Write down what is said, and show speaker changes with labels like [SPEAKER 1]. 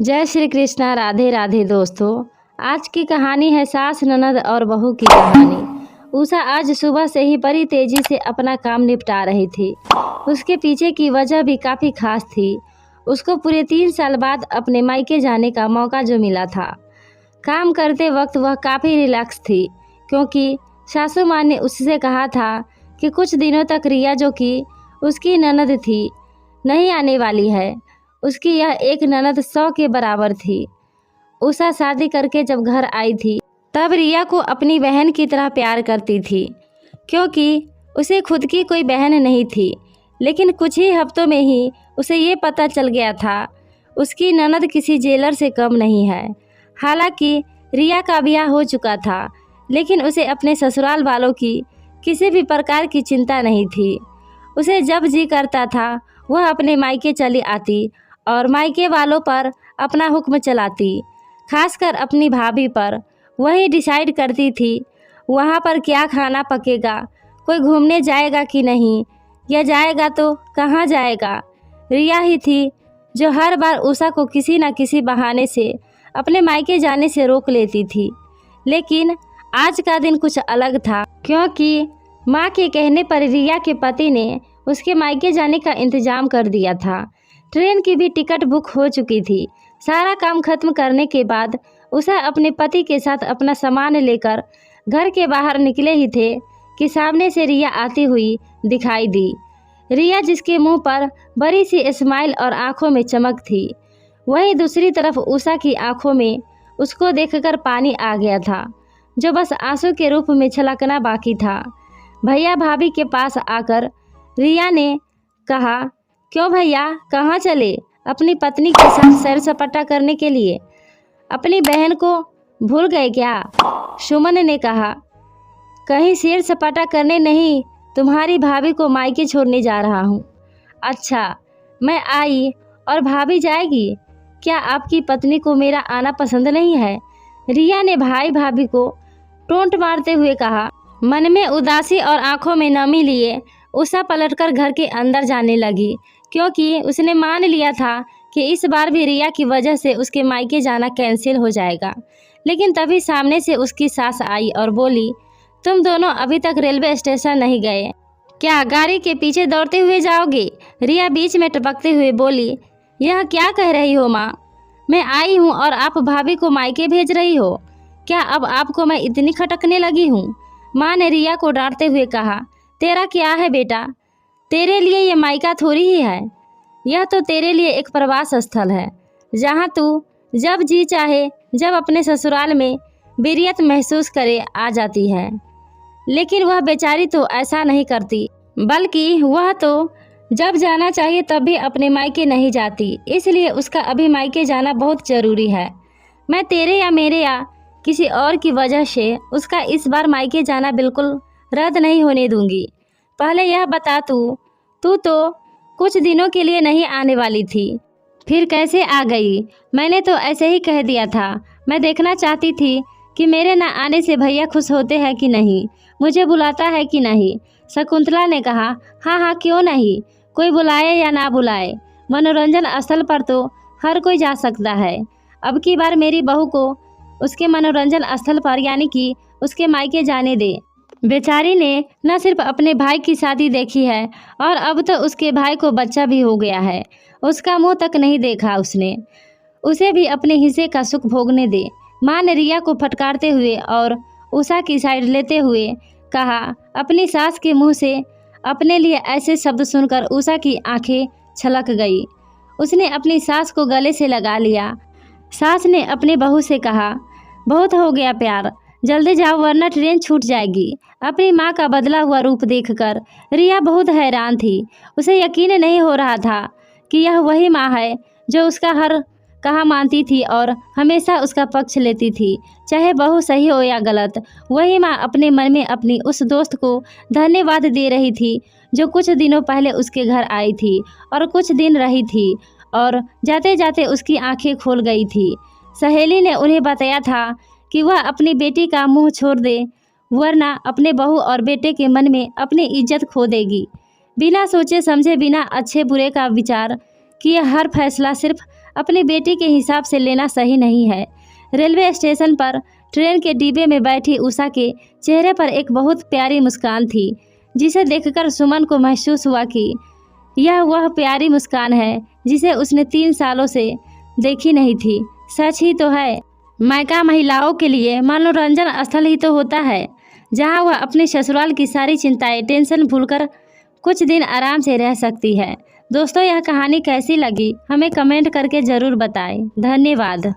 [SPEAKER 1] जय श्री कृष्णा। राधे राधे दोस्तों। आज की कहानी है सास ननद और बहू की कहानी। उषा आज सुबह से ही बड़ी तेजी से अपना काम निपटा रही थी। उसके पीछे की वजह भी काफ़ी खास थी। उसको पूरे 3 साल बाद अपने मायके जाने का मौका जो मिला था। काम करते वक्त वह काफ़ी रिलैक्स थी, क्योंकि सासू माँ ने उससे कहा था कि कुछ दिनों तक रिया, जो कि उसकी ननद थी, नहीं आने वाली है। उसकी यह एक ननद 100 के बराबर थी। उषा शादी करके जब घर आई थी, तब रिया को अपनी बहन की तरह प्यार करती थी, क्योंकि उसे खुद की कोई बहन नहीं थी। लेकिन कुछ ही हफ्तों में ही उसे ये पता चल गया था उसकी ननद किसी जेलर से कम नहीं है। हालांकि रिया का ब्याह हो चुका था, लेकिन उसे अपने ससुराल वालों की किसी भी प्रकार की चिंता नहीं थी। उसे जब जी करता था वह अपने मायके चली आती और मायके वालों पर अपना हुक्म चलाती, खासकर अपनी भाभी पर। वही डिसाइड करती थी वहाँ पर क्या खाना पकेगा, कोई घूमने जाएगा कि नहीं, या जाएगा तो कहाँ जाएगा। रिया ही थी जो हर बार उषा को किसी न किसी बहाने से अपने मायके जाने से रोक लेती थी। लेकिन आज का दिन कुछ अलग था, क्योंकि माँ के कहने पर रिया के पति ने उसके मायके जाने का इंतजाम कर दिया था। ट्रेन की भी टिकट बुक हो चुकी थी। सारा काम खत्म करने के बाद उषा अपने पति के साथ अपना सामान लेकर घर के बाहर निकले ही थे कि सामने से रिया आती हुई दिखाई दी। रिया, जिसके मुंह पर बड़ी सी स्माइल और आंखों में चमक थी। वहीं दूसरी तरफ उषा की आंखों में उसको देखकर पानी आ गया था, जो बस आंसू के रूप में छलकना बाकी था। भैया भाभी के पास आकर रिया ने कहा, क्यों भैया, कहाँ चले? अपनी पत्नी के साथ सैर सपाटा करने के लिए? अपनी बहन को भूल गए क्या? सुमन ने कहा, कहीं सैर सपाटा करने नहीं, तुम्हारी भाभी को मायके छोड़ने जा रहा हूँ। अच्छा, मैं आई और भाभी जाएगी? क्या आपकी पत्नी को मेरा आना पसंद नहीं है? रिया ने भाई भाभी को टोंट मारते हुए कहा। मन में उदासी और आंखों में नमी लिए उषा पलटकर घर के अंदर जाने लगी, क्योंकि उसने मान लिया था कि इस बार भी रिया की वजह से उसके मायके जाना कैंसिल हो जाएगा। लेकिन तभी सामने से उसकी सास आई और बोली, तुम दोनों अभी तक रेलवे स्टेशन नहीं गए क्या? गाड़ी के पीछे दौड़ते हुए जाओगे? रिया बीच में टपकते हुए बोली, यह क्या कह रही हो माँ? मैं आई हूँ और आप भाभी को मायके भेज रही हो? क्या अब आपको मैं इतनी खटकने लगी हूँ? माँ ने रिया को डांटते हुए कहा, तेरा क्या है बेटा? तेरे लिए ये मायका थोड़ी ही है। यह तो तेरे लिए एक प्रवास स्थल है, जहाँ तू जब जी चाहे, जब अपने ससुराल में बोरियत महसूस करे आ जाती है। लेकिन वह बेचारी तो ऐसा नहीं करती, बल्कि वह तो जब जाना चाहिए तब भी अपने मायके नहीं जाती। इसलिए उसका अभी मायके जाना बहुत ज़रूरी है। मैं तेरे या मेरे या किसी और की वजह से उसका इस बार मायके जाना बिल्कुल रद्द नहीं होने दूंगी। पहले यह बता, तू तो कुछ दिनों के लिए नहीं आने वाली थी, फिर कैसे आ गई? मैंने तो ऐसे ही कह दिया था। मैं देखना चाहती थी कि मेरे न आने से भैया खुश होते हैं कि नहीं, मुझे बुलाता है कि नहीं। शकुंतला ने कहा, हाँ हाँ, क्यों नहीं, कोई बुलाए या ना बुलाए, मनोरंजन स्थल पर तो हर कोई जा सकता है। अब की बार मेरी बहू को उसके मनोरंजन स्थल पर, यानी कि उसके मायके जाने दे। बेचारी ने न सिर्फ अपने भाई की शादी देखी है, और अब तो उसके भाई को बच्चा भी हो गया है। उसका मुंह तक नहीं देखा उसने। उसे भी अपने हिस्से का सुख भोगने दे। माँ ने रिया को फटकारते हुए और उषा की साइड लेते हुए कहा। अपनी सास के मुंह से अपने लिए ऐसे शब्द सुनकर उषा की आंखें छलक गई। उसने अपनी सास को गले से लगा लिया। सास ने अपनी बहू से कहा, बहुत हो गया प्यार, जल्दी जाओ वरना ट्रेन छूट जाएगी। अपनी माँ का बदला हुआ रूप देखकर रिया बहुत हैरान थी। उसे यकीन नहीं हो रहा था कि यह वही माँ है जो उसका हर कहा मानती थी और हमेशा उसका पक्ष लेती थी, चाहे बहू सही हो या गलत। वही माँ अपने मन में अपनी उस दोस्त को धन्यवाद दे रही थी, जो कुछ दिनों पहले उसके घर आई थी और कुछ दिन रही थी, और जाते जाते उसकी आंखें खोल गई थी। सहेली ने उन्हें बताया था कि वह अपनी बेटी का मुंह छोड़ दे, वरना अपने बहू और बेटे के मन में अपनी इज्जत खो देगी। बिना सोचे समझे, बिना अच्छे बुरे का विचार किए हर फैसला सिर्फ अपनी बेटी के हिसाब से लेना सही नहीं है। रेलवे स्टेशन पर ट्रेन के डिब्बे में बैठी उषा के चेहरे पर एक बहुत प्यारी मुस्कान थी, जिसे देखकर सुमन को महसूस हुआ कि यह वह प्यारी मुस्कान है जिसे उसने 3 सालों से देखी नहीं थी। सच ही तो है, मायका महिलाओं के लिए मनोरंजन स्थल ही तो होता है, जहां वह अपने ससुराल की सारी चिंताएं, टेंशन भूलकर कुछ दिन आराम से रह सकती है। दोस्तों, यह कहानी कैसी लगी हमें कमेंट करके ज़रूर बताएं। धन्यवाद।